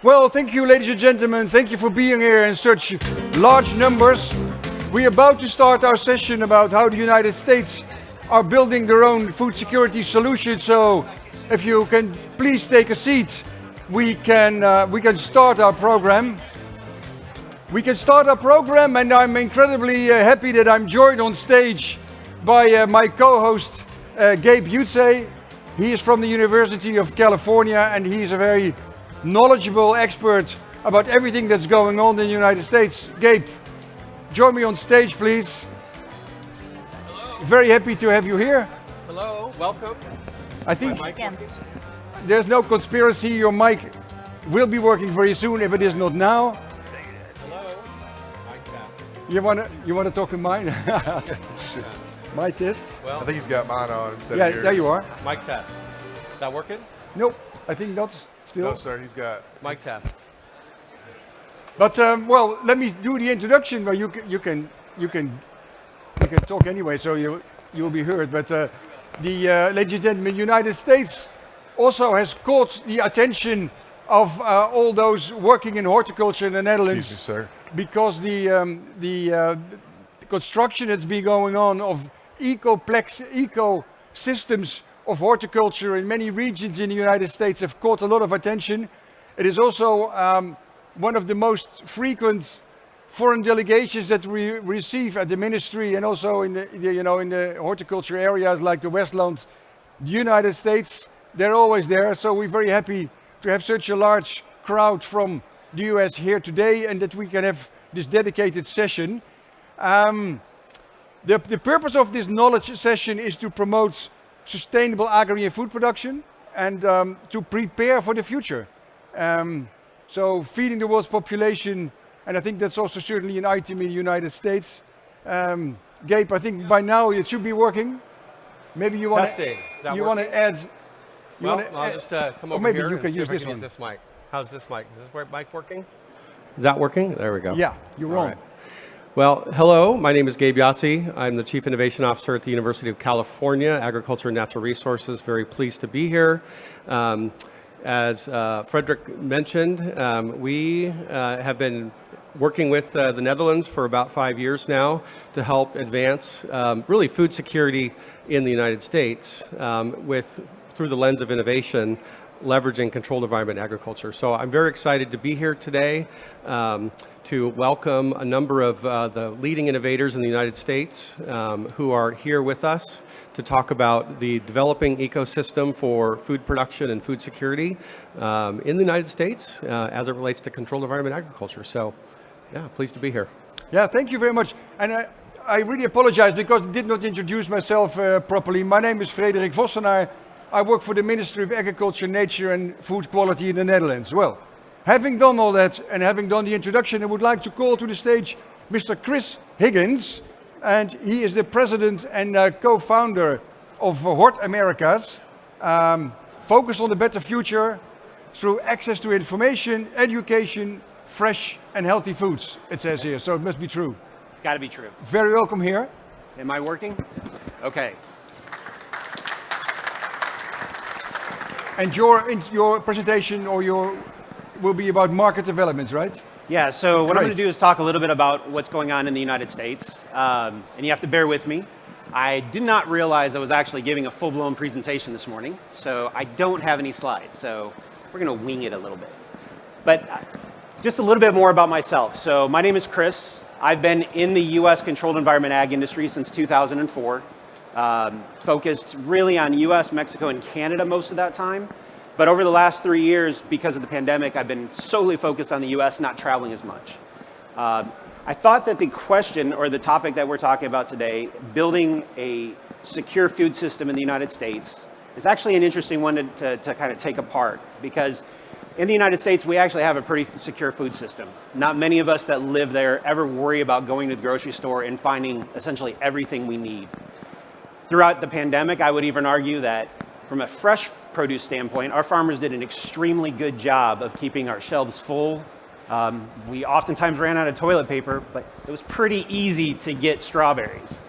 Well, thank you, ladies and gentlemen. Thank you for being here in such large numbers. We're about to start our session about how the United States are building their own food security solution. So, if you can please take a seat, we can start our program. And I'm incredibly happy that I'm joined on stage by my co-host Gabe Jutze. He is from the University of California, and he's a very knowledgeable expert about everything that's going on in the United States. Gabe, join me on stage, please. Hello. Very happy to have you here. Hello, welcome. I think My mic working? there's no conspiracy. Your mic will be working very soon if it is not now. Hello. Mic test. You wanna talk to mine? My test? Well, I think he's got mine on instead Yeah, of yours. there you are. mic test. Is that working? Nope, I think not. Still. No, sir, he's got. Mic test. But well, let me do the introduction. Where you can talk anyway, so you'll be heard. But ladies and gentlemen, United States also has caught the attention of all those working in horticulture in the Netherlands. Excuse me, sir. Because the construction that's been going on of ecosystems of horticulture in many regions in the United States have caught a lot of attention. It is also one of the most frequent foreign delegations that we receive at the ministry, and also in the horticulture areas like the Westland, the United States. They're always there, so we're very happy to have such a large crowd from the US here today, and that we can have this dedicated session. The purpose of this knowledge session is to promote sustainable agri and food production, and to prepare for the future. So feeding the world's population, and I think that's also certainly an item in the United States. Gabe, I think by now it should be working. Maybe you want Testing. Is that to working? add. I'll just come or over maybe here you can and see use if I this can one. use this mic. How's this mic? Is this mic working? Is that working? There we go. Yeah, you're All wrong. right. Well, hello, my name is Gabe Jutze. I'm the Chief Innovation Officer at the University of California, Agriculture and Natural Resources. Very pleased to be here. As Frederick mentioned, we have been working with the Netherlands for about 5 years now to help advance really food security in the United States through the lens of innovation, leveraging controlled environment agriculture. So I'm very excited to be here today to welcome a number of the leading innovators in the United States who are here with us to talk about the developing ecosystem for food production and food security in the United States as it relates to controlled environment agriculture. So yeah, pleased to be here. Yeah, thank you very much. And I really apologize because I did not introduce myself properly. My name is Frederik Vossenaar. I work for the Ministry of Agriculture, Nature and Food Quality in the Netherlands. Well, having done all that and having done the introduction, I would like to call to the stage Mr. Chris Higgins, and he is the president and co-founder of Hort Americas, focused on the better future through access to information, education, fresh and healthy foods, it says here, so it must be true. It's got to be true. Very welcome here. Am I working? Okay. And your presentation will be about market developments, right? Yeah, so what I'm Great. going to do is talk a little bit about what's going on in the United States. And you have to bear with me. I did not realize I was actually giving a full-blown presentation this morning, so I don't have any slides. So we're going to wing it a little bit. But just a little bit more about myself. So my name is Chris. I've been in the US controlled environment ag industry since 2004. Focused really on US, Mexico, and Canada most of that time. But over the last 3 years, because of the pandemic, I've been solely focused on the US, not traveling as much. I thought that the question or the topic that we're talking about today, building a secure food system in the United States, is actually an interesting one to kind of take apart. Because in the United States, we actually have a pretty secure food system. Not many of us that live there ever worry about going to the grocery store and finding essentially everything we need. Throughout the pandemic, I would even argue that from a fresh produce standpoint, our farmers did an extremely good job of keeping our shelves full. We oftentimes ran out of toilet paper, but it was pretty easy to get strawberries.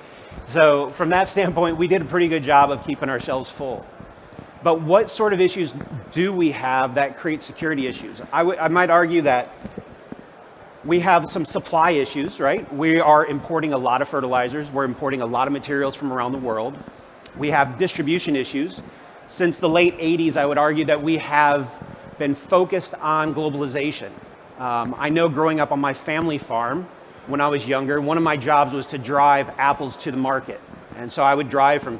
So from that standpoint, we did a pretty good job of keeping our shelves full. But what sort of issues do we have that create security issues? I might argue that we have some supply issues, right? We are importing a lot of fertilizers. We're importing a lot of materials from around the world. We have distribution issues. Since the late 80s, I would argue that we have been focused on globalization. I know growing up on my family farm, when I was younger, one of my jobs was to drive apples to the market. And so I would drive from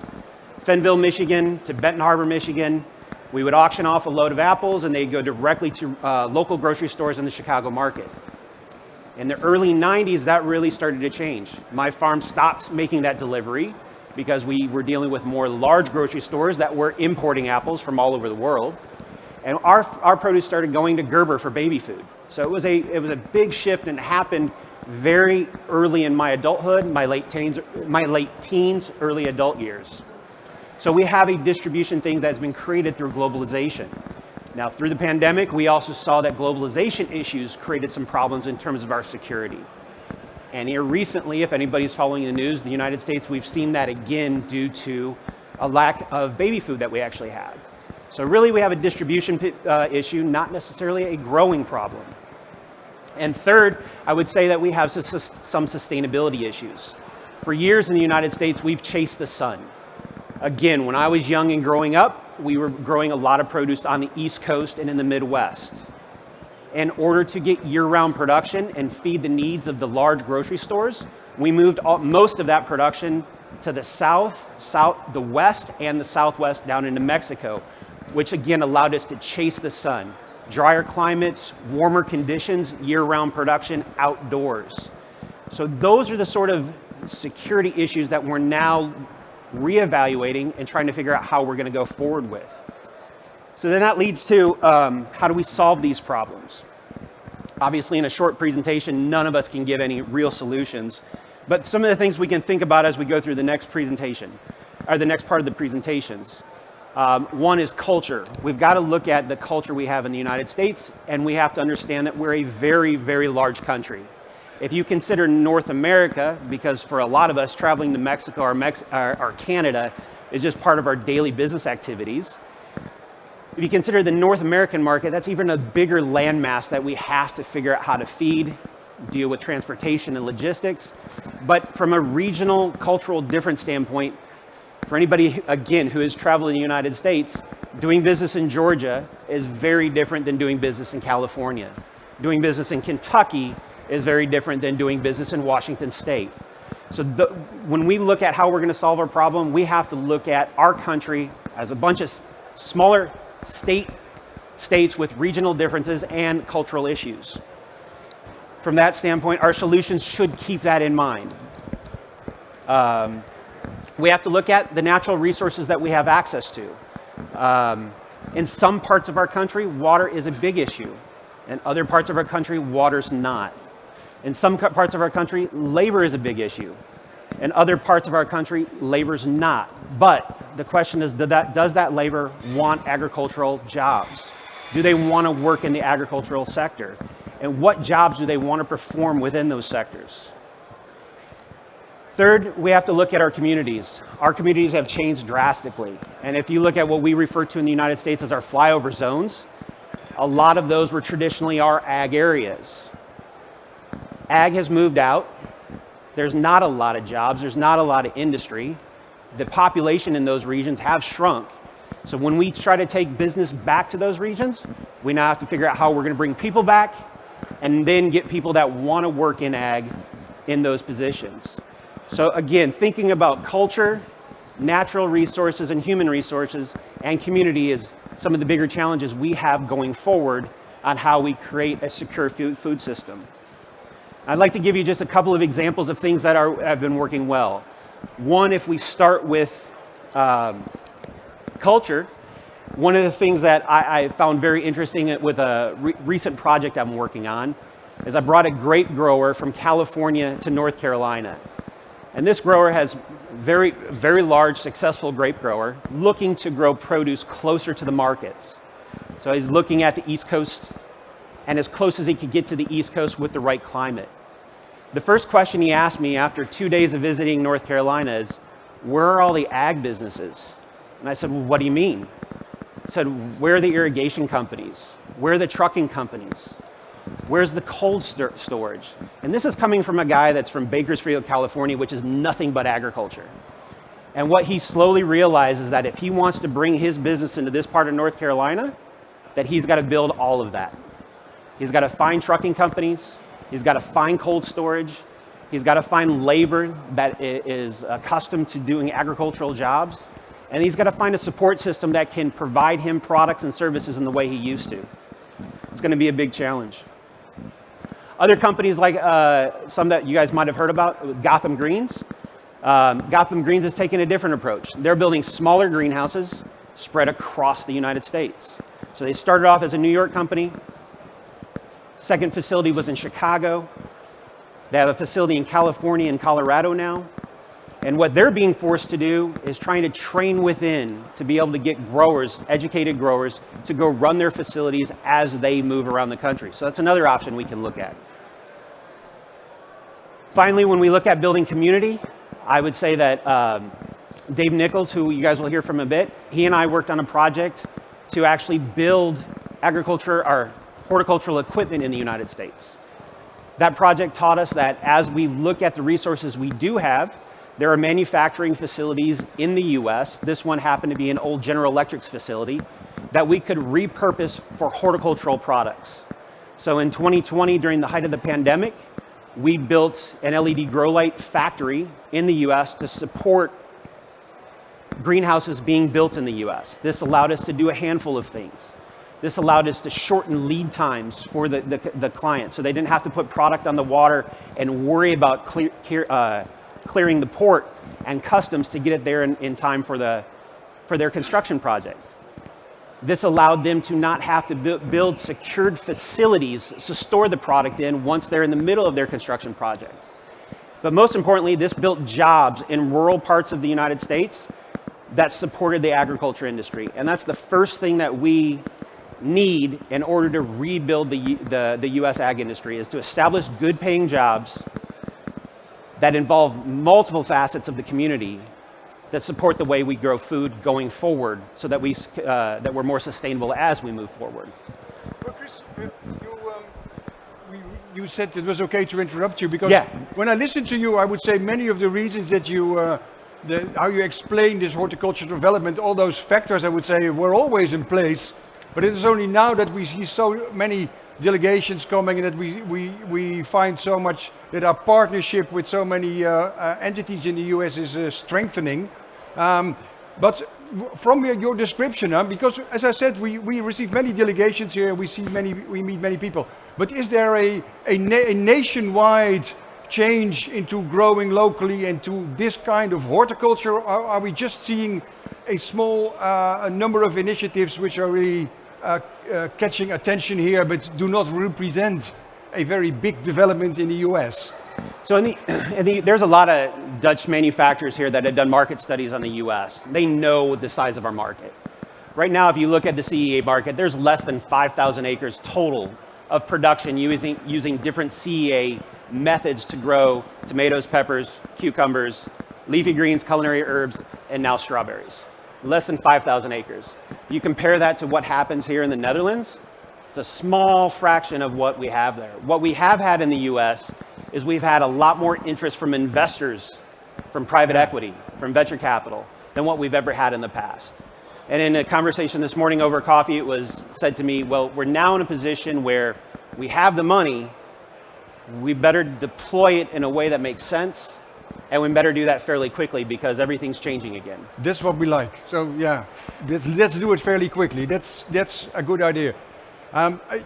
Fenville, Michigan to Benton Harbor, Michigan. We would auction off a load of apples and they'd go directly to local grocery stores in the Chicago market. In the early 90s, that really started to change. My farm stopped making that delivery because we were dealing with more large grocery stores that were importing apples from all over the world. And our produce started going to Gerber for baby food. So it was a big shift, and it happened very early in my adulthood, my late teens, early adult years. So we have a distribution thing that's been created through globalization. Now, through the pandemic, we also saw that globalization issues created some problems in terms of our security. And here recently, if anybody's following the news, the United States, we've seen that again due to a lack of baby food that we actually have. So really, we have a distribution issue, not necessarily a growing problem. And third, I would say that we have some sustainability issues. For years in the United States, we've chased the sun. Again, when I was young and growing up, we were growing a lot of produce on the East Coast and in the Midwest. In order to get year-round production and feed the needs of the large grocery stores, we moved most of that production to the the west, and the southwest down into Mexico, which again allowed us to chase the sun. Drier climates, warmer conditions, year-round production outdoors. So those are the sort of security issues that we're now reevaluating and trying to figure out how we're going to go forward with. So then that leads to how do we solve these problems? Obviously, in a short presentation, none of us can give any real solutions, but some of the things we can think about as we go through the next presentation, or the next part of the presentations. One is culture. We've got to look at the culture we have in the United States, and we have to understand that we're a very, very large country. If you consider North America, because for a lot of us, traveling to Mexico or Canada is just part of our daily business activities. If you consider the North American market, that's even a bigger landmass that we have to figure out how to feed, deal with transportation and logistics. But from a regional, cultural difference standpoint, for anybody, again, who has traveled in the United States, doing business in Georgia is very different than doing business in California. Doing business in Kentucky is very different than doing business in Washington State. So when we look at how we're going to solve our problem, we have to look at our country as a bunch of smaller states with regional differences and cultural issues. From that standpoint, our solutions should keep that in mind. We have to look at the natural resources that we have access to. In some parts of our country, water is a big issue. In other parts of our country, water's not. In some parts of our country, labor is a big issue. In other parts of our country, labor's not. But the question is, does that labor want agricultural jobs? Do they want to work in the agricultural sector? And what jobs do they want to perform within those sectors? Third, we have to look at our communities. Our communities have changed drastically. And if you look at what we refer to in the United States as our flyover zones, a lot of those were traditionally our ag areas. Ag has moved out. There's not a lot of jobs. There's not a lot of industry. The population in those regions have shrunk. So when we try to take business back to those regions, we now have to figure out how we're going to bring people back and then get people that want to work in ag in those positions. So again, thinking about culture, natural resources and human resources, and community is some of the bigger challenges we have going forward on how we create a secure food system. I'd like to give you just a couple of examples of things that have been working well. One, if we start with culture, one of the things that I found very interesting with a recent project I'm working on is I brought a grape grower from California to North Carolina. And this grower has very, very large, successful grape grower looking to grow produce closer to the markets. So he's looking at the East Coast and as close as he could get to the East Coast with the right climate. The first question he asked me after 2 days of visiting North Carolina is, where are all the ag businesses? And I said, well, what do you mean? said, where are the irrigation companies? Where are the trucking companies? Where's the cold storage? And this is coming from a guy that's from Bakersfield, California, which is nothing but agriculture. And what he slowly realized is that if he wants to bring his business into this part of North Carolina, that he's got to build all of that. He's got to find trucking companies. He's got to find cold storage. He's got to find labor that is accustomed to doing agricultural jobs. And he's got to find a support system that can provide him products and services in the way he used to. It's going to be a big challenge. Other companies like some that you guys might have heard about, Gotham Greens. Gotham Greens is taking a different approach. They're building smaller greenhouses spread across the United States. So they started off as a New York company. Second facility was in Chicago. They have a facility in California and Colorado now. And what they're being forced to do is trying to train within to be able to get growers, educated growers, to go run their facilities as they move around the country. So that's another option we can look at. Finally, when we look at building community, I would say that Dave Nichols, who you guys will hear from a bit, he and I worked on a project to actually build agriculture or horticultural equipment in the United States. That project taught us that as we look at the resources we do have, there are manufacturing facilities in the US, this one happened to be an old General Electric's facility, that we could repurpose for horticultural products. So in 2020, during the height of the pandemic, we built an LED grow light factory in the US to support greenhouses being built in the US. This allowed us to do a handful of things. This allowed us to shorten lead times for the client, so they didn't have to put product on the water and worry about clearing the port and customs to get it there in time for their construction project. This allowed them to not have to build secured facilities to store the product in once they're in the middle of their construction project. But most importantly, this built jobs in rural parts of the United States that supported the agriculture industry. And that's the first thing that we need in order to rebuild the US ag industry, is to establish good paying jobs that involve multiple facets of the community that support the way we grow food going forward, so that we're more sustainable as we move forward. Well, Chris, you said it was okay to interrupt you, because when I listen to you, I would say many of the reasons that you, how you explain this horticulture development, all those factors, I would say, were always in place. But it is only now that we see so many delegations coming, and that we find so much that our partnership with so many entities in the US is strengthening. But from your description, because as I said, we receive many delegations here, we meet many people. But is there a nationwide change into growing locally and to this kind of horticulture? Or are we just seeing a small number of initiatives which are really catching attention here, but do not represent a very big development in the US? So there's a lot of Dutch manufacturers here that have done market studies on the US. They know the size of our market. Right now, if you look at the CEA market, there's less than 5,000 acres total of production using different CEA methods to grow tomatoes, peppers, cucumbers, leafy greens, culinary herbs, and now strawberries. Less than 5,000 acres. You compare that to what happens here in the Netherlands, it's a small fraction of what we have there. What we have had in the US is we've had a lot more interest from investors, from private equity, from venture capital, than what we've ever had in the past. And in a conversation this morning over coffee, it was said to me, well, we're now in a position where we have the money, we better deploy it in a way that makes sense, and we better do that fairly quickly because everything's changing again. That's what we like. So yeah, let's do it fairly quickly. That's a good idea.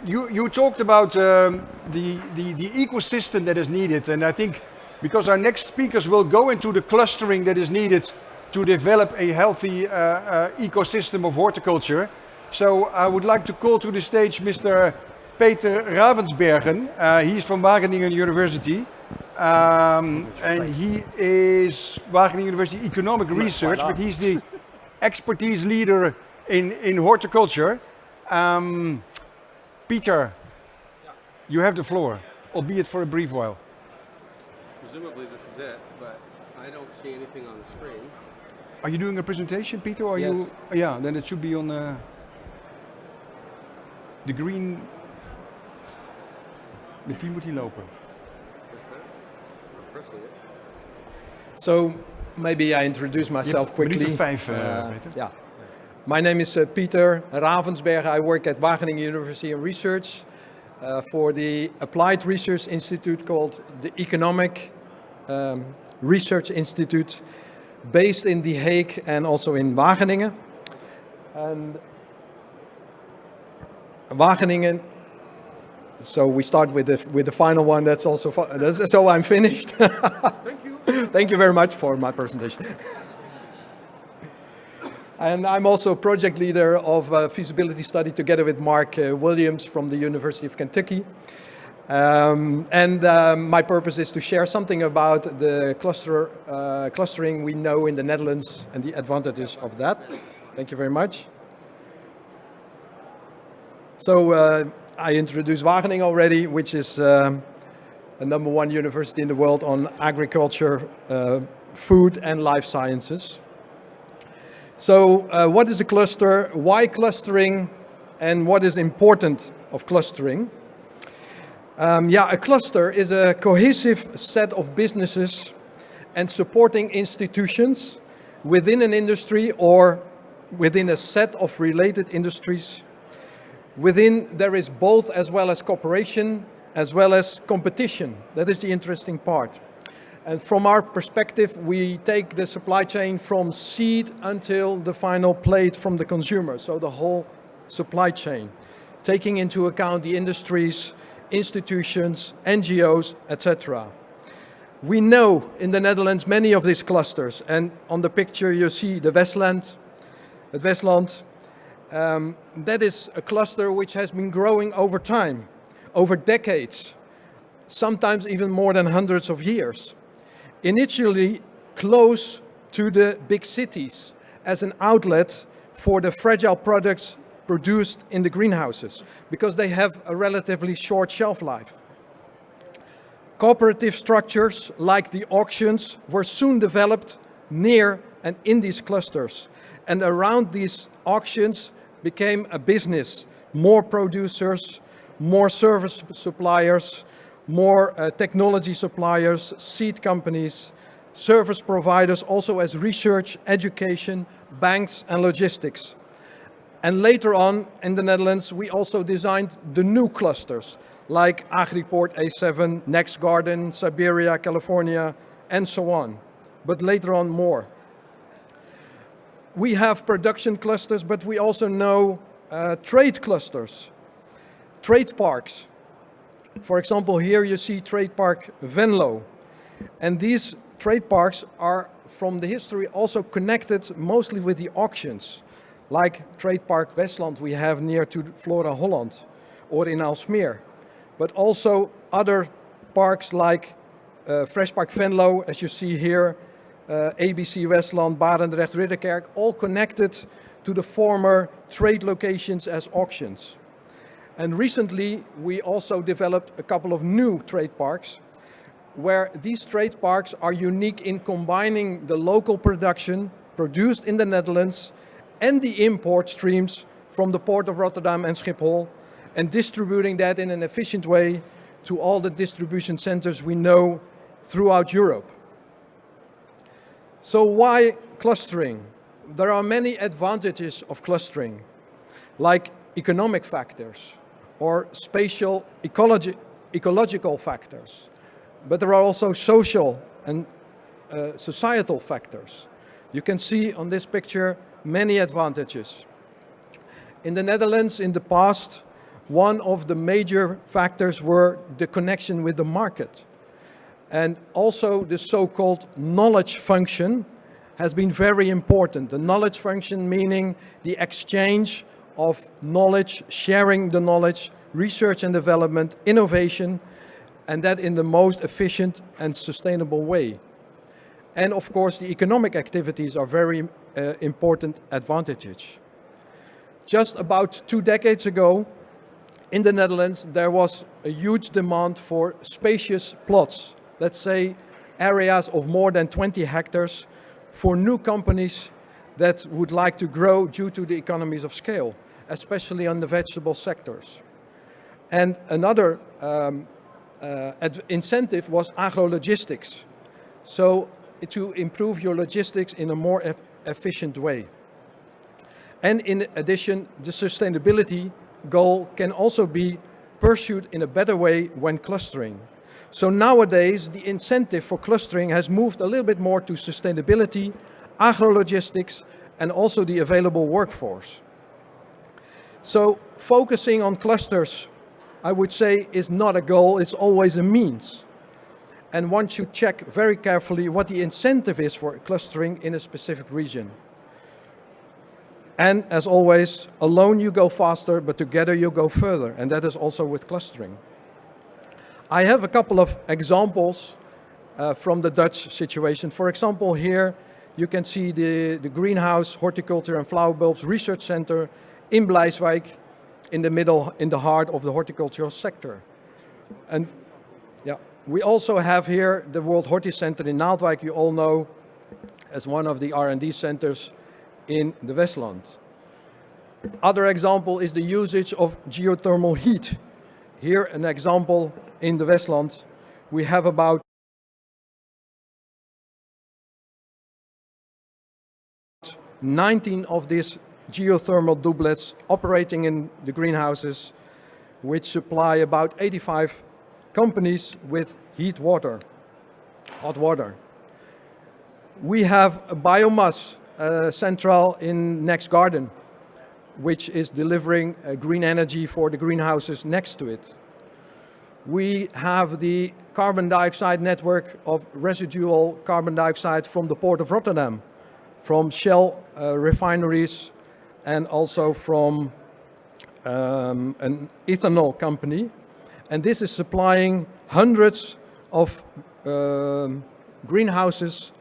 You talked about the ecosystem that is needed, and I think because our next speakers will go into the clustering that is needed to develop a healthy ecosystem of horticulture. So I would like to call to the stage Mr. Peter Ravensbergen. He's from Wageningen University. And he is Wageningen University Economic Research, but he's the expertise leader in horticulture. Peter, you have the floor, albeit for a brief while. Presumably this is it, but I don't see anything on the screen. Are you doing a presentation, Peter? Or Yes. Yeah, then it should be on. De green... Met die moet hij lopen. So maybe I introduce myself quickly. Minuut of 5, Peter. Yeah. My name is Pieter Ravensberger. I work at Wageningen University of Research for the Applied Research Institute called the Economic Research Institute, based in The Hague and also in Wageningen. And Wageningen. So we start with the final one. That's also so I'm finished. Thank you. Thank you very much for my presentation. And I'm also project leader of a feasibility study together with Mark Williams from the University of Kentucky. My purpose is to share something about the clustering we know in the Netherlands and the advantages of that. Thank you very much. So I introduced Wageningen already, which is a #1 university in the world on agriculture, food and life sciences. So what is a cluster? Why clustering? And what is important of clustering? A cluster is a cohesive set of businesses and supporting institutions within an industry or within a set of related industries. Within there is both as well as cooperation as well as competition. That is the interesting part. And from our perspective, we take the supply chain from seed until the final plate from the consumer. So the whole supply chain, taking into account the industries, institutions, NGOs, etc. We know in the Netherlands many of these clusters. And on the picture you see the Westland. That is a cluster which has been growing over time, over decades, sometimes even more than hundreds of years. Initially close to the big cities as an outlet for the fragile products produced in the greenhouses, because they have a relatively short shelf life. Cooperative structures like the auctions were soon developed near and in these clusters. And around these auctions became a business, more producers, more service suppliers, more technology suppliers, seed companies, service providers, also as research, education, banks and logistics. And later on in the Netherlands, we also designed the new clusters like Agriport A7, Next Garden, Siberia, California, and so on. But later on more. We have production clusters, but we also know trade clusters, trade parks. For example, here you see Trade Park Venlo. And these trade parks are, from the history, also connected mostly with the auctions, like Trade Park Westland we have near to Flora Holland, or in Aalsmeer. But also other parks like Fresh Park Venlo, as you see here, ABC Westland, Barendrecht, Ridderkerk, all connected to the former trade locations as auctions. And recently, we also developed a couple of new trade parks, where these trade parks are unique in combining the local production produced in the Netherlands and the import streams from the Port of Rotterdam and Schiphol, and distributing that in an efficient way to all the distribution centers we know throughout Europe. So why clustering? There are many advantages of clustering, like economic factors or spatial ecological factors. But there are also social and societal factors. You can see on this picture many advantages. In the Netherlands in the past, one of the major factors were the connection with the market. And also the so-called knowledge function has been very important. The knowledge function meaning the exchange of knowledge, sharing the knowledge, research and development, innovation, and that in the most efficient and sustainable way. And of course, the economic activities are very important advantages. Just about 2 decades ago, in the Netherlands, there was a huge demand for spacious plots, let's say areas of more than 20 hectares, for new companies that would like to grow due to the economies of scale. especially on the vegetable sectors. And another incentive was agrologistics. So to improve your logistics in a more efficient way. And in addition, the sustainability goal can also be pursued in a better way when clustering. So nowadays, the incentive for clustering has moved a little bit more to sustainability, agrologistics, and also the available workforce. So focusing on clusters, I would say, is not a goal, it's always a means. And one should check very carefully what the incentive is for clustering in a specific region. And as always, alone you go faster, but together you go further. And that is also with clustering. I have a couple of examples from the Dutch situation. For example, here you can see the Greenhouse Horticulture and Flower Bulbs Research Center in Bleiswijk, in the heart of the horticultural sector. And yeah, we also have here the World Horti Center in Naaldwijk, you all know, as one of the R&D centers in the Westland. Other example is the usage of geothermal heat. Here an example in the Westland. We have about 19 of these geothermal doublets operating in the greenhouses, which supply about 85 companies with hot water. We have a biomass central in Next Garden, which is delivering green energy for the greenhouses next to it. We have the carbon dioxide network of residual carbon dioxide from the Port of Rotterdam, from Shell refineries, and also from an ethanol company. And this is supplying hundreds of greenhouses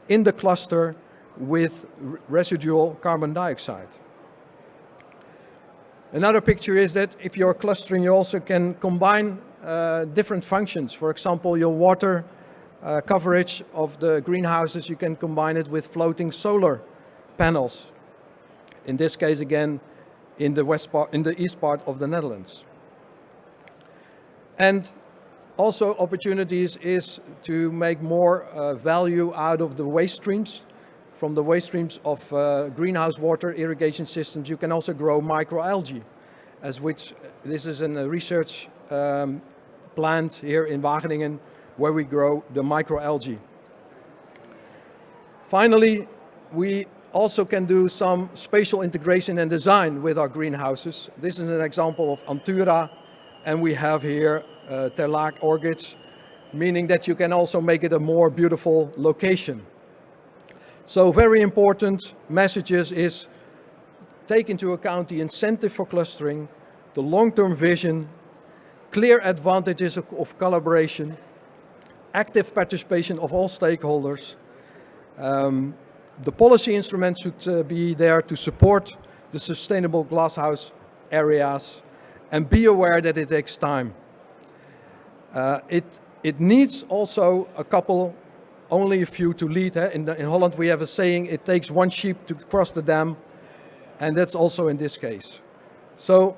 in the cluster with residual carbon dioxide. Another picture is that if you're clustering, you also can combine different functions. For example, your water coverage of the greenhouses, you can combine it with floating solar panels. In this case, again, in the east part of the Netherlands. And also opportunities is to make more value out of the waste streams. From the waste streams of greenhouse water irrigation systems, you can also grow microalgae, as which this is a research plant here in Wageningen where we grow the microalgae. Finally, we also can do some spatial integration and design with our greenhouses. This is an example of Antura, and we have here Terlaak orchids, meaning that you can also make it a more beautiful location. So very important messages is take into account the incentive for clustering, the long-term vision, clear advantages of collaboration, active participation of all stakeholders. The policy instruments should be there to support the sustainable glasshouse areas, and be aware that it takes time. It needs also only a few to lead. In Holland we have a saying, it takes one sheep to cross the dam, and that's also in this case. So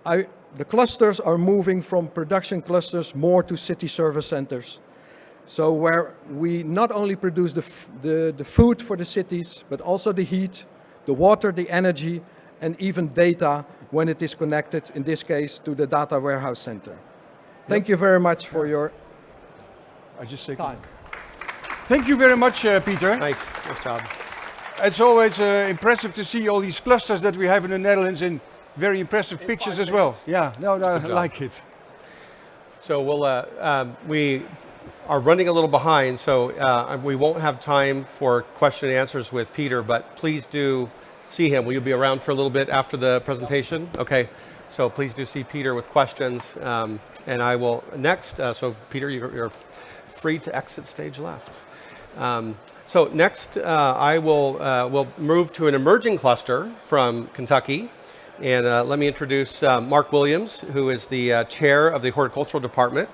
the clusters are moving from production clusters more to city service centers. So where we not only produce the food for the cities, but also the heat, the water, the energy, and even data when it is connected, in this case, to the data warehouse center. Thank you very much for your time. Thank you very much, Peter. Nice job. It's always impressive to see all these clusters that we have in the Netherlands in very impressive pictures as well. Yeah, no, I like it. So we are running a little behind, so we won't have time for question and answers with Peter, but please do see him. Will you be around for a little bit after the presentation? Okay, so please do see Peter with questions, and I will next. So Peter, you're free to exit stage left. So next, I will move to an emerging cluster from Kentucky. And let me introduce Mark Williams, who is the chair of the horticultural department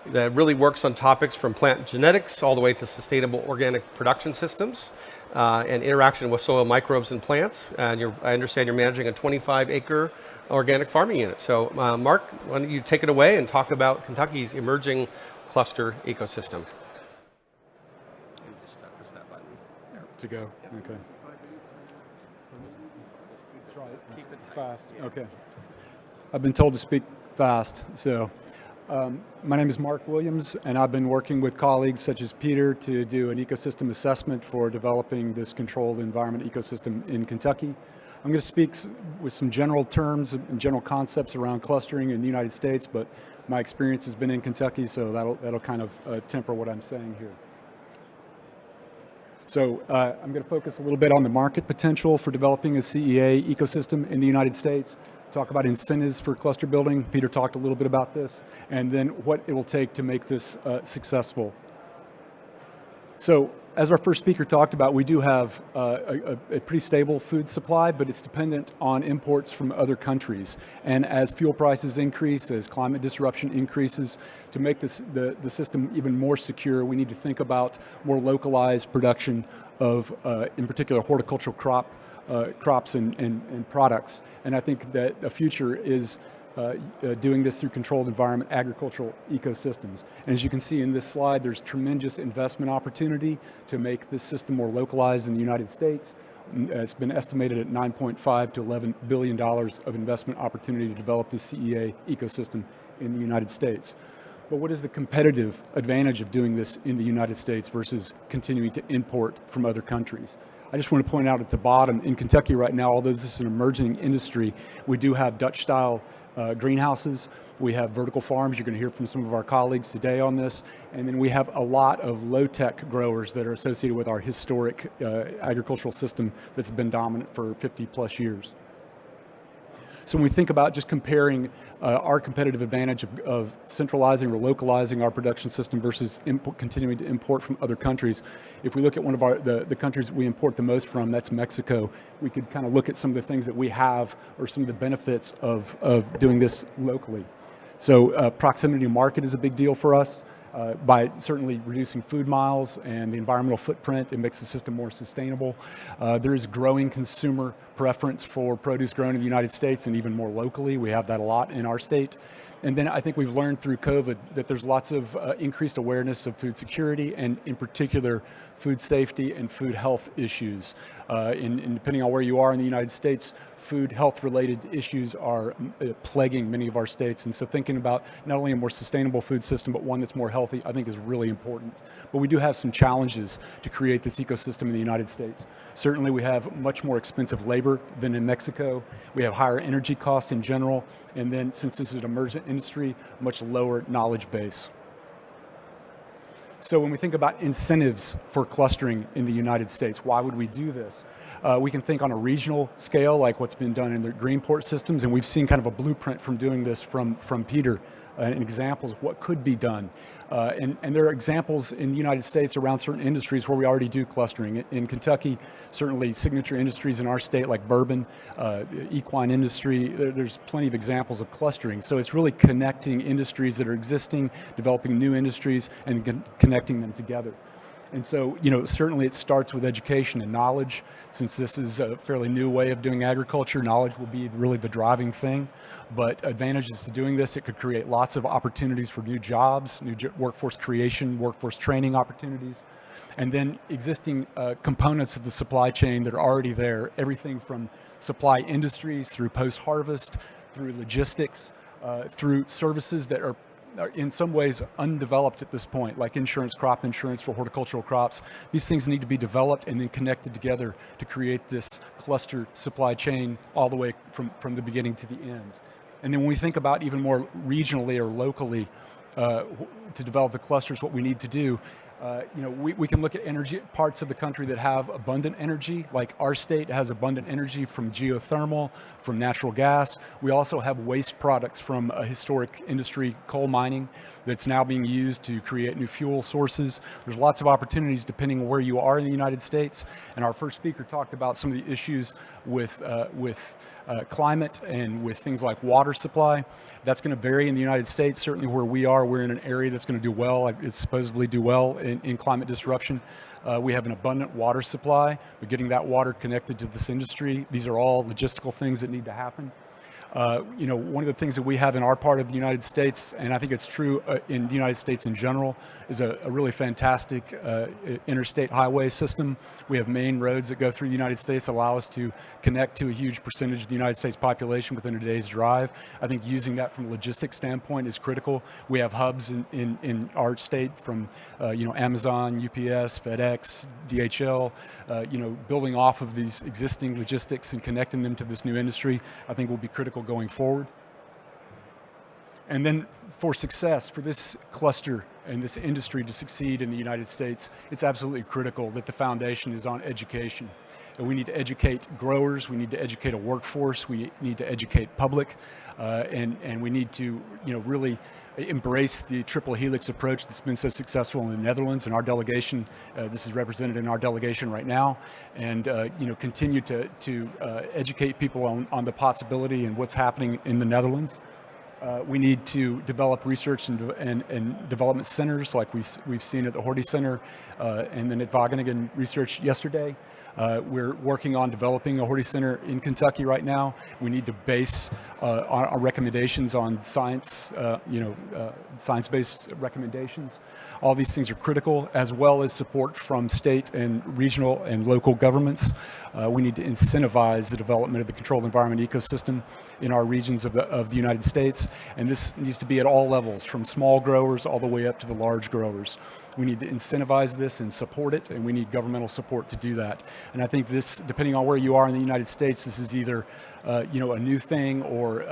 that really works on topics from plant genetics all the way to sustainable organic production systems. and interaction with soil microbes and plants. And I understand you're managing a 25-acre organic farming unit. So Mark, why don't you take it away and talk about Kentucky's emerging cluster ecosystem. Press that button. To go. Okay. Try it. Keep it fast. Okay. I've been told to speak fast, so my name is Mark Williams, and I've been working with colleagues such as Peter to do an ecosystem assessment for developing this controlled environment ecosystem in Kentucky. I'm going to speak with some general terms and general concepts around clustering in the United States, but my experience has been in Kentucky, so that'll kind of temper what I'm saying here. So I'm going to focus a little bit on the market potential for developing a CEA ecosystem in the United States, talk about incentives for cluster building. Peter talked a little bit about this, and then what it will take to make this successful. So as our first speaker talked about, we do have a pretty stable food supply, but it's dependent on imports from other countries. And as fuel prices increase, as climate disruption increases, to make the system even more secure, we need to think about more localized production of, in particular, horticultural crops and products. And I think that a future is doing this through controlled environment agricultural ecosystems. And as you can see in this slide, there's tremendous investment opportunity to make this system more localized in the United States. It's been estimated at $9.5 to $11 billion of investment opportunity to develop the CEA ecosystem in the United States. But what is the competitive advantage of doing this in the United States versus continuing to import from other countries? I just want to point out at the bottom, in Kentucky right now, although this is an emerging industry, we do have Dutch-style greenhouses. We have vertical farms. You're going to hear from some of our colleagues today on this. And then we have a lot of low-tech growers that are associated with our historic agricultural system that's been dominant for 50 plus years. So when we think about just comparing our competitive advantage of centralizing or localizing our production system versus continuing to import from other countries, if we look at one of the countries we import the most from, that's Mexico, we could kind of look at some of the things that we have or some of the benefits of doing this locally. So proximity to market is a big deal for us. By certainly reducing food miles and the environmental footprint, it makes the system more sustainable. There is growing consumer preference for produce grown in the United States and even more locally. We have that a lot in our state. And then I think we've learned through COVID that there's lots of increased awareness of food security and in particular food safety and food health issues. And depending on where you are in the United States, food health related issues are plaguing many of our states. And so thinking about not only a more sustainable food system, but one that's more healthy, I think is really important. But we do have some challenges to create this ecosystem in the United States. Certainly we have much more expensive labor than in Mexico. We have higher energy costs in general. And then since this is an emergent industry, much lower knowledge base. So when we think about incentives for clustering in the United States, why would we do this? We can think on a regional scale, like what's been done in the Greenport systems, and we've seen kind of a blueprint from doing this from Peter, and examples of what could be done. And there are examples in the United States around certain industries where we already do clustering. In Kentucky, certainly signature industries in our state like bourbon, equine industry, there's plenty of examples of clustering. So it's really connecting industries that are existing, developing new industries, and connecting them together. And so, certainly it starts with education and knowledge. Since this is a fairly new way of doing agriculture, knowledge will be really the driving thing. But advantages to doing this, it could create lots of opportunities for new jobs, new workforce creation, workforce training opportunities. And then existing components of the supply chain that are already there, everything from supply industries through post-harvest, through logistics, through services that are in some ways undeveloped at this point, like insurance, crop insurance for horticultural crops. These things need to be developed and then connected together to create this cluster supply chain all the way from the beginning to the end. And then when we think about even more regionally or locally to develop the clusters, what we need to do, we can look at energy parts of the country that have abundant energy, like our state has abundant energy from geothermal, from natural gas. We also have waste products from a historic industry, coal mining, that's now being used to create new fuel sources. There's lots of opportunities depending on where you are in the United States. And our first speaker talked about some of the issues with climate and with things like water supply. That's going to vary in the United States. Certainly where we are, we're in an area that's going to do well. It's supposedly do well in climate disruption. We have an abundant water supply, but getting that water connected to this industry, these are all logistical things that need to happen. One of the things that we have in our part of the United States, and I think it's true in the United States in general, is a really fantastic interstate highway system. We have main roads that go through the United States, allow us to connect to a huge percentage of the United States population within a day's drive. I think using that from a logistics standpoint is critical. We have hubs in our state from Amazon, UPS, FedEx, DHL, building off of these existing logistics and connecting them to this new industry, I think will be critical going forward. And then for success, for this cluster and this industry to succeed in the United States, it's absolutely critical that the foundation is on education. And we need to educate growers, we need to educate a workforce, we need to educate public, and we need to really embrace the triple helix approach that's been so successful in the Netherlands. And our delegation, this is represented in our delegation right now, and continue to educate people on the possibility and what's happening in the Netherlands. We need to develop research and development centers like we've seen at the Horty Center and then at Wageningen Research yesterday. We're working on developing a Horty Center in Kentucky right now. We need to base our recommendations on science, science-based recommendations. All these things are critical, as well as support from state and regional and local governments. We need to incentivize the development of the controlled environment ecosystem in our regions of the United States. And this needs to be at all levels, from small growers all the way up to the large growers. We need to incentivize this and support it, and we need governmental support to do that. And I think this, depending on where you are in the United States, this is either a new thing, or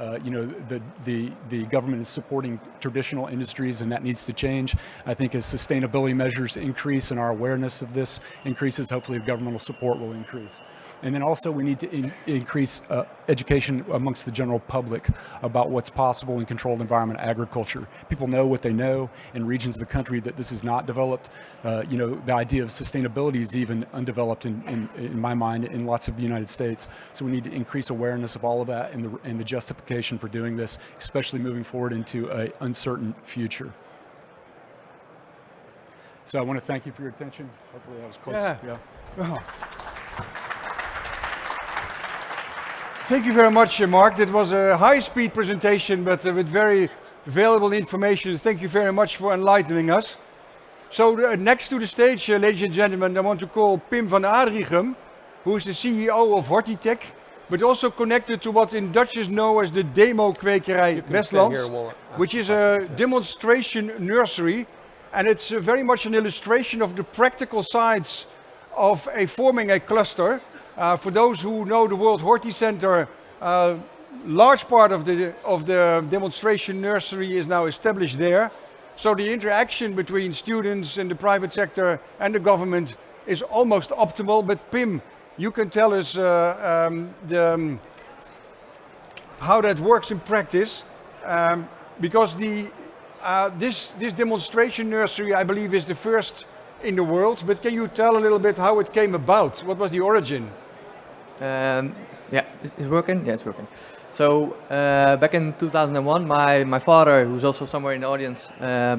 the government is supporting traditional industries, and that needs to change. I think as sustainability measures increase and our awareness of this increases, hopefully governmental support will increase. And then also we need to increase education amongst the general public about what's possible in controlled environment agriculture. People know what they know in regions of the country that this is not developed. The idea of sustainability is even undeveloped in my mind in lots of the United States. So we need to increase awareness of all of that and the justification for doing this, especially moving forward into an uncertain future. So I want to thank you for your attention. Hopefully that was close. Yeah. Oh. Thank you very much, Mark. It was a high-speed presentation, but with very valuable information. Thank you very much for enlightening us. So next to the stage, ladies and gentlemen, I want to call Pim van Adrichem, who is the CEO of Hortitech, but also connected to what in Dutch is known as the Demo-kwekerij Westlands, which is a demonstration nursery. And it's very much an illustration of the practical sides of forming a cluster. For those who know the World Horti Center, large part of the demonstration nursery is now established there. So the interaction between students in the private sector and the government is almost optimal. But Pim, you can tell us how that works in practice, because this demonstration nursery, I believe, is the first in the world. But can you tell a little bit how it came about? What was the origin? Yeah, it's working? Yeah, it's working. So back in 2001, my father, who's also somewhere in the audience,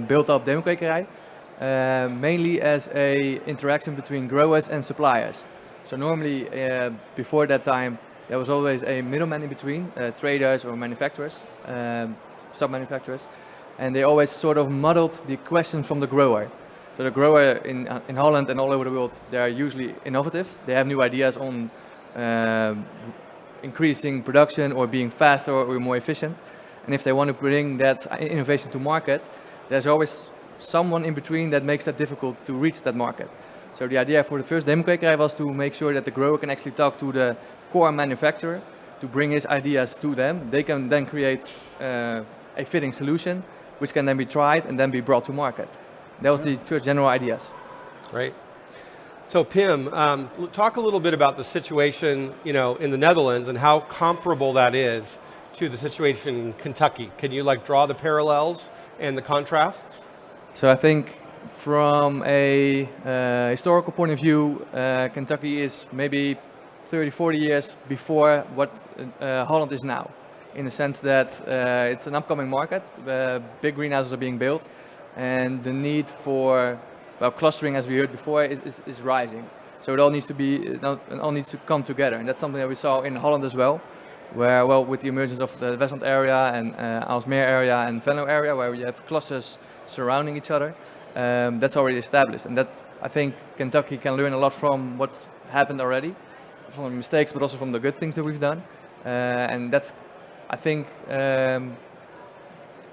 built up Demo-kwekerij, mainly as a interaction between growers and suppliers. So normally, before that time, there was always a middleman in between, traders or manufacturers, sub-manufacturers, and they always sort of muddled the questions from the grower. So the grower in Holland and all over the world, they are usually innovative. They have new ideas on increasing production or being faster or more efficient. And if they want to bring that innovation to market, there's always someone in between that makes that difficult to reach that market. So the idea for the first Demo-kwekerij was to make sure that the grower can actually talk to the core manufacturer to bring his ideas to them. They can then create a fitting solution, which can then be tried and then be brought to market. That was the first general ideas. Right. So Pim, talk a little bit about the situation, in the Netherlands and how comparable that is to the situation in Kentucky. Can you draw the parallels and the contrasts? So I think from a historical point of view, Kentucky is maybe 30, 40 years before what Holland is now, in the sense that it's an upcoming market, big greenhouses are being built, and the need for well, clustering, as we heard before, is rising. So it all needs to be, it all needs to come together, and that's something that we saw in Holland as well, where, well, with the emergence of the Westland area and Aalsmeer area and Venlo area, where you have clusters surrounding each other, that's already established, and that, I think, Kentucky can learn a lot from what's happened already, from the mistakes, but also from the good things that we've done, and that's, I think,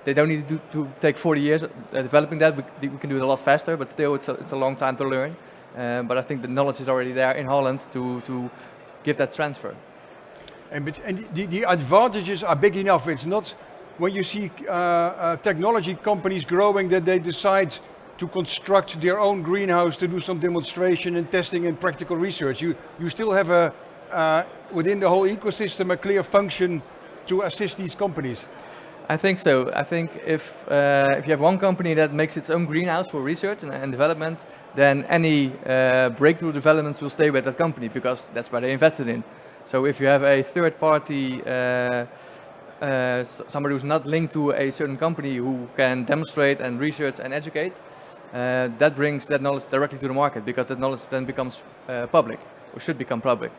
they don't need to take 40 years developing that. We can do it a lot faster, but still, it's a long time to learn. But I think the knowledge is already there in Holland to give that transfer. And the advantages are big enough. It's not when you see technology companies growing that they decide to construct their own greenhouse to do some demonstration and testing and practical research. You still have within the whole ecosystem a clear function to assist these companies. I think so. I think if you have one company that makes its own greenhouse for research and development, then any breakthrough developments will stay with that company because that's where they invested in. So if you have a third party, somebody who's not linked to a certain company who can demonstrate and research and educate, that brings that knowledge directly to the market because that knowledge then becomes public or should become public.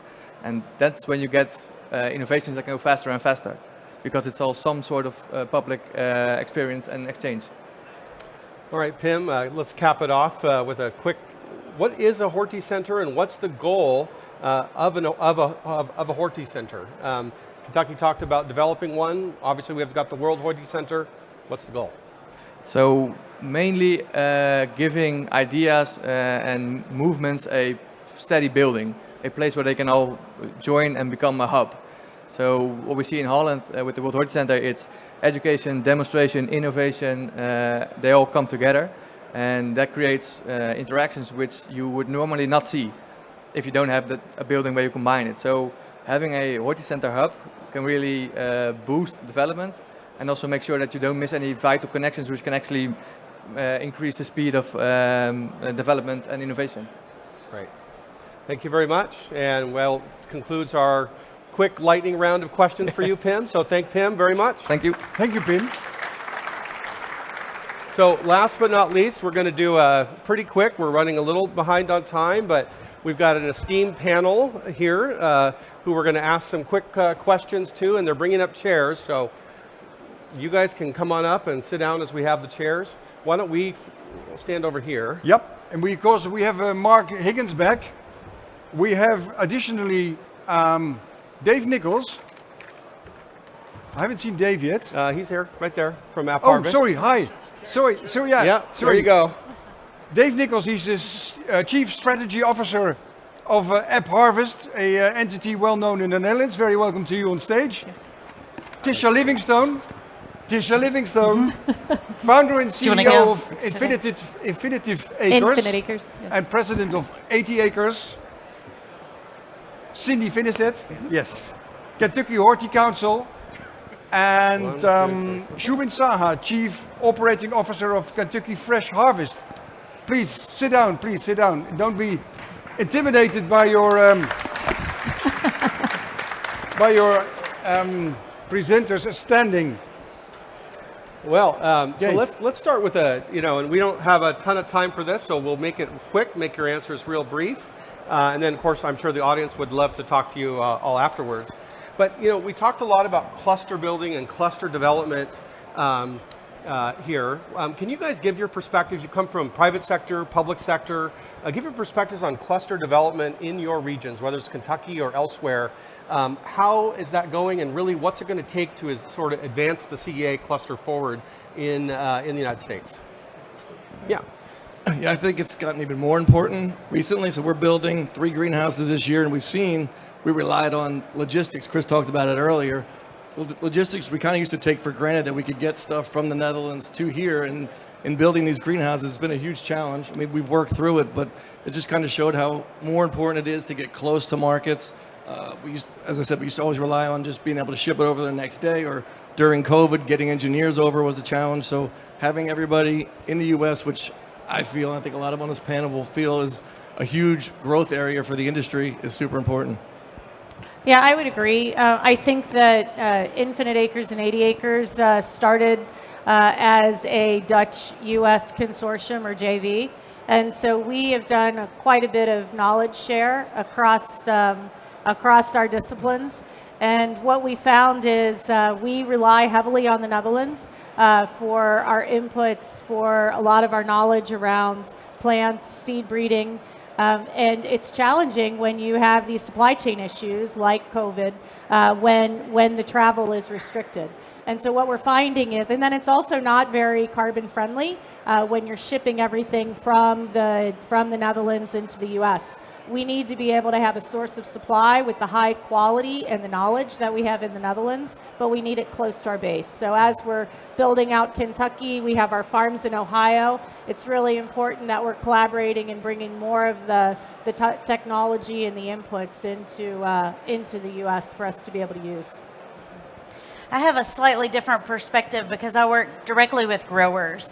And that's when you get innovations that can go faster and faster, because it's all some sort of public experience and exchange. All right, Pim, let's cap it off with a quick, what is a Horti Center and what's the goal of a Horti Center? Kentucky talked about developing one. Obviously, we've got the World Horti Center. What's the goal? So mainly giving ideas and movements a steady building, a place where they can all join and become a hub. So what we see in Holland with the World Horti Center, it's education, demonstration, innovation, they all come together, and that creates interactions which you would normally not see if you don't have a building where you combine it. So having a Horti Center hub can really boost development and also make sure that you don't miss any vital connections which can actually increase the speed of development and innovation. Great. Thank you very much, and well, concludes our quick lightning round of questions for you, Pim. So thank Pim very much. Thank you. Thank you, Pim. So last but not least, we're going to do pretty quick. We're running a little behind on time, but we've got an esteemed panel here who we're going to ask some quick questions to, and they're bringing up chairs. So you guys can come on up and sit down as we have the chairs. Why don't we stand over here? Yep, and of course we have Mark Higgins back. We have additionally Dave Nichols. I haven't seen Dave yet. He's here, right there, from App Oh, Harvest. sorry, hi. Sorry, yeah. Yeah, sorry. there you go. Dave Nichols, he's the Chief Strategy Officer of App Harvest, a entity well known in the Netherlands. Very welcome to you on stage. Tisha Livingstone, founder and CEO of Infinitive Acres. Infinite Acres. Yes. And president of 80 Acres. Cindy Finisted, yes. Kentucky Horti Council. And Shubin Saha, Chief Operating Officer of Kentucky Fresh Harvest. Please sit down, Don't be intimidated by your presenters standing. Well, so let's start with and we don't have a ton of time for this, so we'll make it quick, make your answers real brief. And then, of course, I'm sure the audience would love to talk to you all afterwards. But, we talked a lot about cluster building and cluster development here. Can you guys give your perspectives? You come from private sector, public sector. Give your perspectives on cluster development in your regions, whether it's Kentucky or elsewhere. How is that going, and really what's it going to take to sort of advance the CEA cluster forward in the United States? Yeah. Yeah, I think it's gotten even more important recently. So we're building 3 greenhouses this year, and we relied on logistics. Chris talked about it earlier. Logistics, we kind of used to take for granted that we could get stuff from the Netherlands to here, and in building these greenhouses, it's been a huge challenge. I mean, we've worked through it, but it just kind of showed how more important it is to get close to markets. As I said, we used to always rely on just being able to ship it over the next day, or during COVID, getting engineers over was a challenge. So having everybody in the U.S., which I feel, and I think a lot of on this panel will feel, is a huge growth area for the industry, is super important. Yeah, I would agree. I think that Infinite Acres and 80 Acres started as a Dutch-U.S. consortium, or JV, And so we have done quite a bit of knowledge share across our disciplines. And what we found is we rely heavily on the Netherlands for our inputs, for a lot of our knowledge around plants, seed breeding. And it's challenging when you have these supply chain issues like COVID, when the travel is restricted. And so what we're finding is, and then it's also not very carbon friendly when you're shipping everything from the Netherlands into the US. We need to be able to have a source of supply with the high quality and the knowledge that we have in the Netherlands, but we need it close to our base. So as we're building out Kentucky, we have our farms in Ohio. It's really important that we're collaborating and bringing more of the technology and the inputs into the US for us to be able to use. I have a slightly different perspective because I work directly with growers.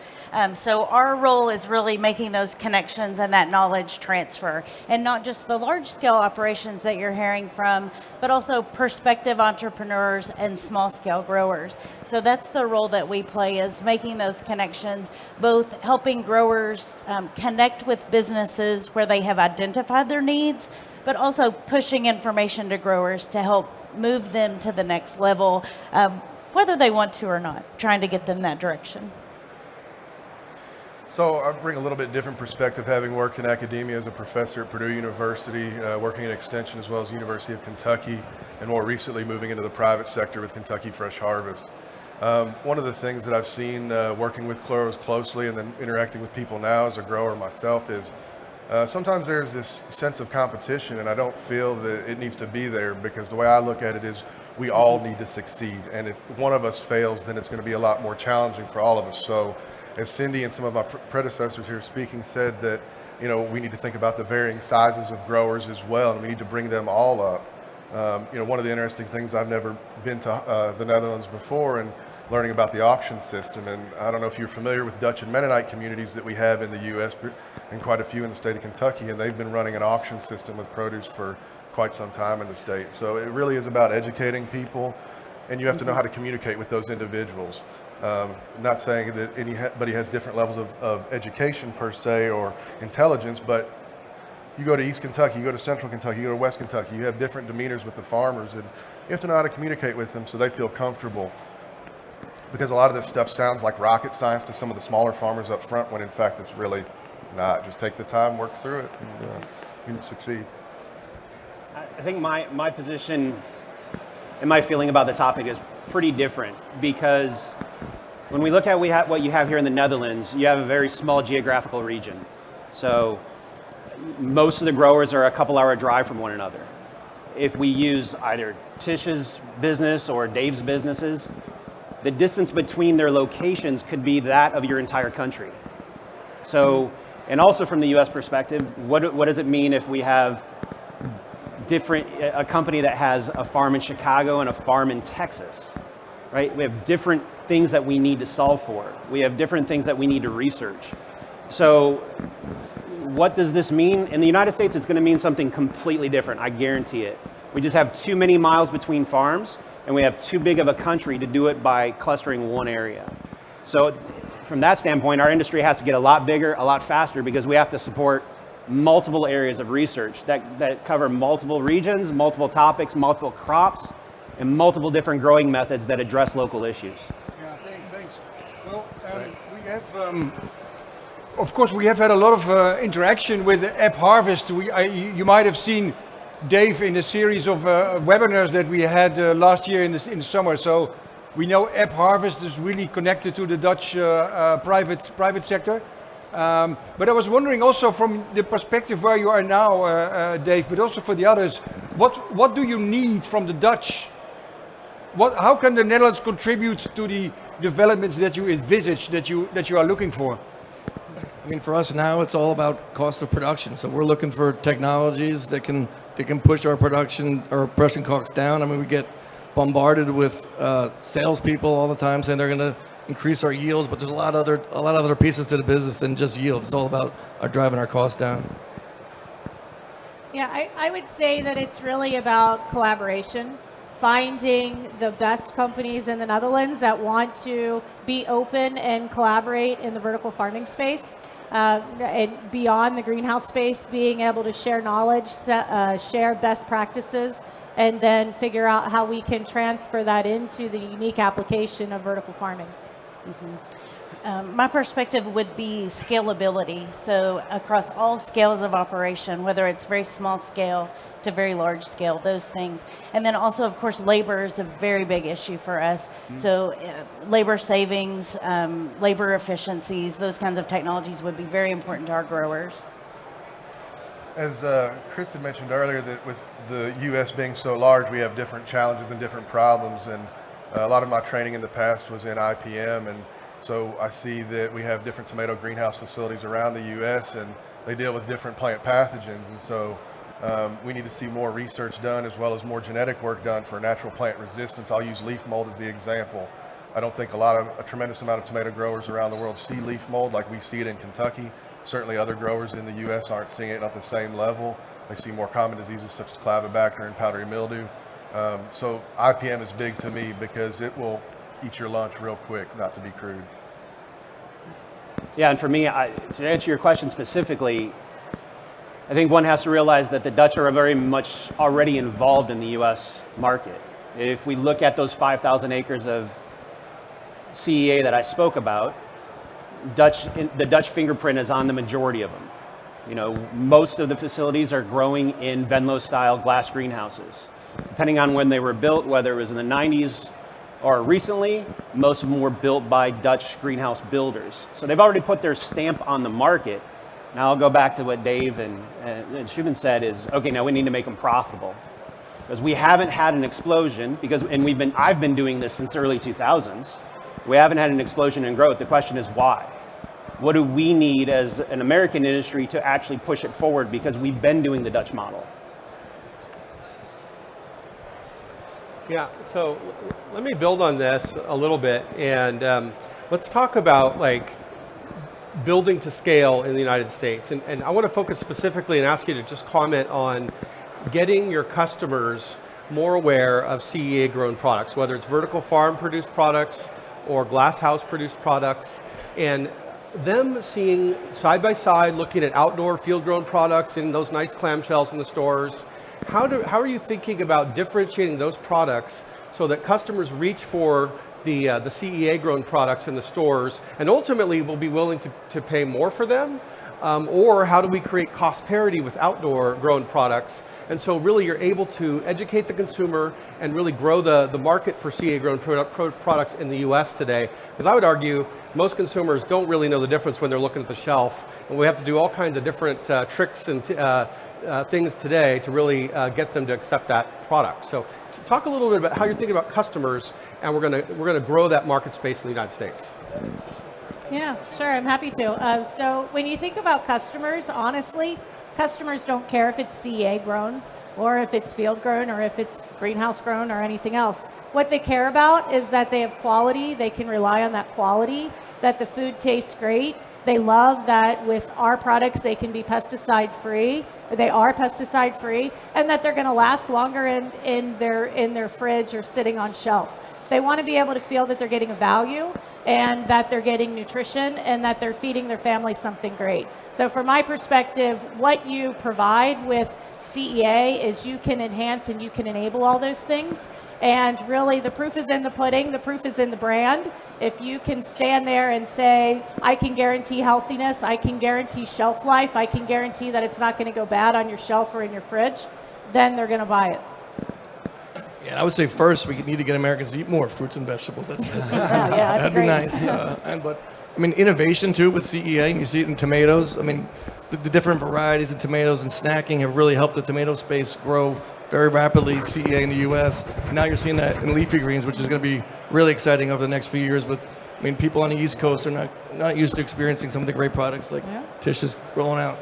So our role is really making those connections and that knowledge transfer, and not just the large scale operations that you're hearing from, but also prospective entrepreneurs and small scale growers. So that's the role that we play, is making those connections, both helping growers connect with businesses where they have identified their needs, but also pushing information to growers to help move them to the next level, whether they want to or not, trying to get them that direction. So I bring a little bit different perspective, having worked in academia as a professor at Purdue University, working in extension as well as University of Kentucky, and more recently moving into the private sector with Kentucky Fresh Harvest. One of the things that I've seen working with growers closely and then interacting with people now as a grower myself is sometimes there's this sense of competition, and I don't feel that it needs to be there, because the way I look at it is we all need to succeed. And if one of us fails, then it's going to be a lot more challenging for all of us. So as Cindy and some of my predecessors here speaking said, that we need to think about the varying sizes of growers as well, and we need to bring them all up. One of the interesting things, I've never been to the Netherlands before, and learning about the auction system, and I don't know if you're familiar with Dutch and Mennonite communities that we have in the U.S., and quite a few in the state of Kentucky, and they've been running an auction system with produce for quite some time in the state. So it really is about educating people, and you have to know how to communicate with those individuals. Not saying that anybody has different levels of education per se or intelligence, but you go to East Kentucky, you go to Central Kentucky, you go to West Kentucky, you have different demeanors with the farmers, and you have to know how to communicate with them so they feel comfortable. Because a lot of this stuff sounds like rocket science to some of the smaller farmers up front, when in fact it's really not. Just take the time, work through it, and you can succeed. I think my position and my feeling about the topic is pretty different, because when we look at what you have here in the Netherlands, you have a very small geographical region. So most of the growers are a couple-hour drive from one another. If we use either Tish's business or Dave's businesses, the distance between their locations could be that of your entire country. So, and also from the US perspective, what does it mean if we have a company that has a farm in Chicago and a farm in Texas, right? We have different things that we need to solve for. We have different things that we need to research. So what does this mean? In the United States, it's going to mean something completely different, I guarantee it. We just have too many miles between farms, and we have too big of a country to do it by clustering one area. So from that standpoint, our industry has to get a lot bigger, a lot faster, because we have to support multiple areas of research that cover multiple regions, multiple topics, multiple crops, and multiple different growing methods that address local issues. Yeah, thanks. Well, we have, of course, we have had a lot of interaction with App Harvest. You might have seen Dave in a series of webinars that we had last year in the summer. So we know App Harvest is really connected to the Dutch private sector. But I was wondering also from the perspective where you are now, Dave, but also for the others, what do you need from the Dutch? How can the Netherlands contribute to the developments that you envisage, that you are looking for? I mean, for us now, it's all about cost of production. So we're looking for technologies that can push our production costs down. I mean, we get bombarded with salespeople all the time saying they're going to increase our yields, but there's a lot of other pieces to the business than just yield. It's all about driving our costs down. Yeah, I would say that it's really about collaboration, finding the best companies in the Netherlands that want to be open and collaborate in the vertical farming space. and beyond the greenhouse space, being able to share knowledge, share best practices, and then figure out how we can transfer that into the unique application of vertical farming. My perspective would be scalability. So across all scales of operation, whether it's very small scale to very large scale, those things. And then also, of course, labor is a very big issue for us. So labor savings, labor efficiencies, those kinds of technologies would be very important to our growers. As Chris had mentioned earlier, that with the U.S. being so large, we have different challenges and different problems. And a lot of my training in the past was in IPM, and so I see that we have different tomato greenhouse facilities around the U.S. and they deal with different plant pathogens. And so we need to see more research done as well as more genetic work done for natural plant resistance. I'll use leaf mold as the example. I don't think a tremendous amount of tomato growers around the world see leaf mold like we see it in Kentucky. Certainly other growers in the U.S. aren't seeing it at the same level. They see more common diseases such as clavibacter and powdery mildew. So IPM is big to me because it will eat your lunch real quick, not to be crude. Yeah, and for me, to answer your question specifically, I think one has to realize that the Dutch are very much already involved in the U.S. market. If we look at those 5,000 acres of CEA that I spoke about, the Dutch fingerprint is on the majority of them. You know, most of the facilities are growing in Venlo-style glass greenhouses. Depending on when they were built, whether it was in the 90s or recently, most of them were built by Dutch greenhouse builders. So they've already put their stamp on the market. Now I'll go back to what Dave and Shubin said is, okay, now we need to make them profitable. Because we haven't had an explosion, I've been doing this since the early 2000s. We haven't had an explosion in growth. The question is why? What do we need as an American industry to actually push it forward, because we've been doing the Dutch model? Yeah, so let me build on this a little bit, and let's talk about like building to scale in the United States. And I want to focus specifically and ask you to just comment on getting your customers more aware of CEA grown products, whether it's vertical farm produced products or glass house produced products, and them seeing side by side, looking at outdoor field grown products in those nice clamshells in the stores. How are you thinking about differentiating those products so that customers reach for the CEA grown products in the stores and ultimately will be willing to pay more for them? Or how do we create cost parity with outdoor grown products? And so really you're able to educate the consumer and really grow the market for CEA grown products in the US today. Because I would argue most consumers don't really know the difference when they're looking at the shelf. And we have to do all kinds of different tricks and things today to really get them to accept that product. So talk a little bit about how you're thinking about customers, and we're gonna grow that market space in the United States. Yeah, sure, I'm happy to. So when you think about customers, honestly, customers don't care if it's CEA grown or if it's field grown or if it's greenhouse grown or anything else. What they care about is that they have quality, they can rely on that quality, that the food tastes great. They love that with our products they can be pesticide free. They are pesticide free, and that they're going to last longer in their fridge or sitting on shelf. They want to be able to feel that they're getting a value and that they're getting nutrition and that they're feeding their family something great. So from my perspective, what you provide with CEA is you can enhance and you can enable all those things. And really the proof is in the pudding, the proof is in the brand. If you can stand there and say, I can guarantee healthiness, I can guarantee shelf life, I can guarantee that it's not going to go bad on your shelf or in your fridge, then they're going to buy it. Yeah, I would say first we need to get Americans to eat more fruits and vegetables. That'd be nice. But I mean, innovation too with CEA, and you see it in tomatoes. I mean, the different varieties of tomatoes and snacking have really helped the tomato space grow very rapidly. CEA in the U.S. Now you're seeing that in leafy greens, which is going to be really exciting over the next few years. With, I mean, people on the East Coast are not used to experiencing some of the great products like Tish is rolling out.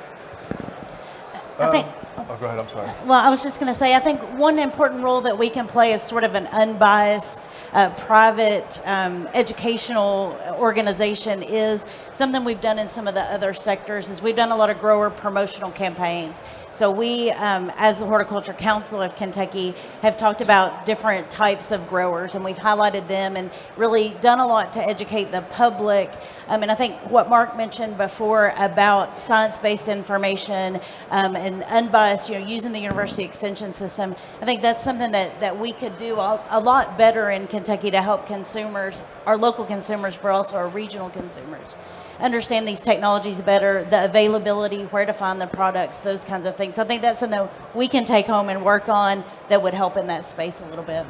I think. Oh, go ahead, I'm sorry. Well, I was just going to say, I think one important role that we can play is sort of an unbiased, private educational organization is something we've done in some of the other sectors is we've done a lot of grower promotional campaigns. So we, as the Horticulture Council of Kentucky, have talked about different types of growers, and we've highlighted them and really done a lot to educate the public. And I think what Mark mentioned before about science-based information and unbiased, using the university extension system, I think that's something that we could do a lot better in Kentucky to help consumers, our local consumers, but also our regional consumers, understand these technologies better, the availability, where to find the products, those kinds of things. So I think that's something we can take home and work on that would help in that space a little bit.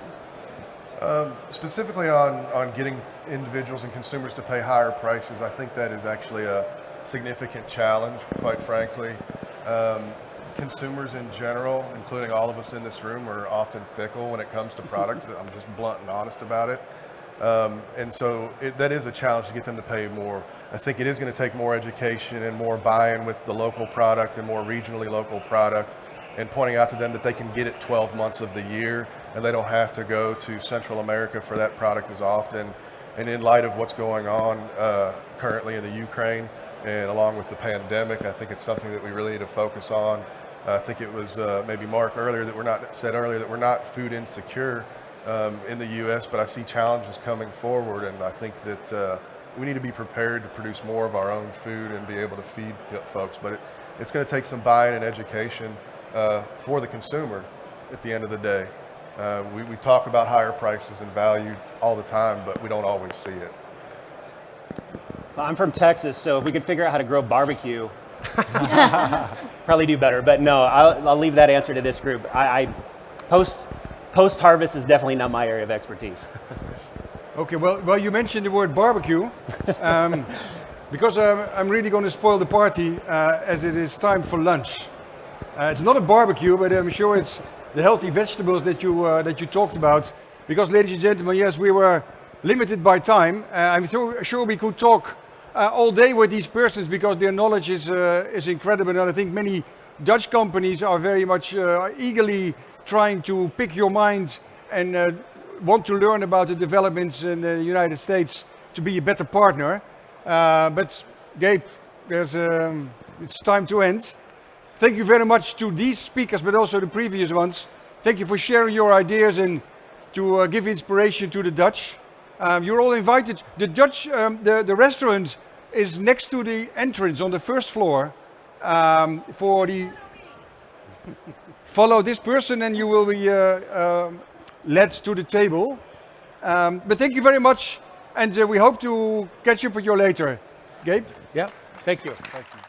Specifically on getting individuals and consumers to pay higher prices, I think that is actually a significant challenge, quite frankly. Consumers in general, including all of us in this room, are often fickle when it comes to products. I'm just blunt and honest about it. And so that is a challenge to get them to pay more. I think it is going to take more education and more buy-in with the local product and more regionally local product, and pointing out to them that they can get it 12 months of the year and they don't have to go to Central America for that product as often. And in light of what's going on currently in the Ukraine and along with the pandemic, I think it's something that we really need to focus on. I think it was maybe Mark earlier that we're not food insecure in the U.S., but I see challenges coming forward, and I think that we need to be prepared to produce more of our own food and be able to feed folks. But it's going to take some buy-in and education for the consumer at the end of the day. We talk about higher prices and value all the time, but we don't always see it. Well, I'm from Texas, so if we could figure out how to grow barbecue, probably do better. But no, I'll leave that answer to this group. Post-harvest is definitely not my area of expertise. Okay, well, you mentioned the word barbecue, because I'm really going to spoil the party as it is time for lunch. It's not a barbecue, but I'm sure it's the healthy vegetables that you talked about. Because, ladies and gentlemen, yes, we were limited by time. I'm sure we could talk all day with these persons because their knowledge is incredible, and I think many Dutch companies are very much eagerly trying to pick your mind and want to learn about the developments in the United States to be a better partner. But Gabe, it's time to end. Thank you very much to these speakers, but also the previous ones. Thank you for sharing your ideas and to give inspiration to the Dutch. You're all invited. The Dutch, the restaurant is next to the entrance on the first floor. Follow this person and you will be led to the table. But thank you very much, and we hope to catch up with you later. Gabe? Yeah, thank you. Thank you.